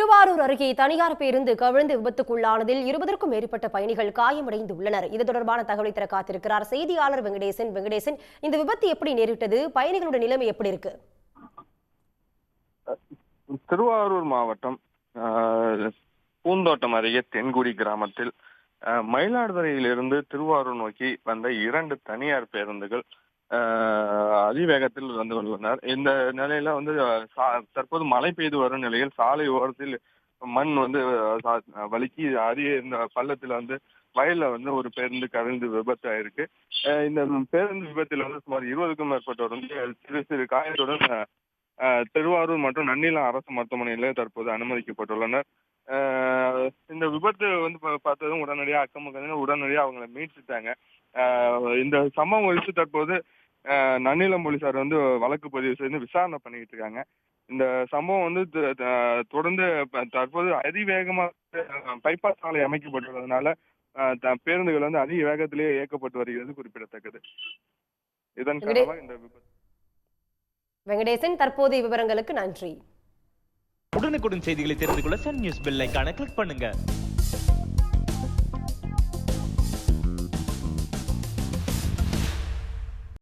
திருவாரூர் அருகே தனியார் பேருந்து கவிழ்ந்து விபத்துக்குள்ளானதில் 20க்கும் மேற்பட்ட பயணிகள் காயமடைந்துள்ளனர். இது தொடர்பான தகவலை தர காத்திருக்கிறார் செய்தியாளர் வெங்கடேசன். இந்த விபத்து எப்படி நேரிட்டது? பயணிகளுடைய நிலைமை எப்படி இருக்கு? திருவாரூர் மாவட்டம் பூந்தோட்டம் அருகே தென்குடி கிராமத்தில் மயிலாடுதுறையிலிருந்து திருவாரூர் நோக்கி வந்த 2 தனியார் பேருந்துகள் அதிவேகத்தில் வந்து உள்ளனர். இந்த நிலையில வந்து தற்போது மழை பெய்து வரும் நிலையில் சாலை ஓரத்தில் மண் வந்து வலிக்கி இந்த பள்ளத்துல வந்து வயல்ல வந்து ஒரு பேருந்து கவிழ்ந்து விபத்து ஆயிருக்கு. இந்த பேருந்து விபத்தில் வந்து சுமார் 20க்கும் மேற்பட்டோர் வந்து சிறு சிறு காயத்துடன் திருவாரூர் மற்றும் நன்னிலம் அரசு மருத்துவமனையில தற்போது அனுமதிக்கப்பட்டுள்ளனர். இந்த விபத்து வந்து பார்த்ததும் உடனடியாக அக்கம்பக்கத்தினர் உடனடியாக அவங்களை மீட்டுட்டாங்க. இந்த சம்பவம் குறித்து தற்போது நன்னிலம் போலீசார் வந்து வழக்கு பதிவு செய்து விசாரணை பண்ணிக்கிட்டு இருக்காங்க. இந்த சம்பவம் வந்து தொடர்ந்து தற்போது அதிவேகமாக பைபாஸ் சாலை அமைக்கப்பட்டுள்ளதுனால பேருந்துகள் வந்து அதிக வேகத்திலேயே இயக்கப்பட்டு வருகிறது குறிப்பிடத்தக்கது. இதன் காரணமாக இந்த விபத்து. வெங்கடேசன், தற்போதைய விவரங்களுக்கு நன்றி. உடனுக்குடன் செய்திகளை தெரிந்து கொள்ள சன் நியூஸ் பெல் ஐகானை கிளிக் பண்ணுங்க.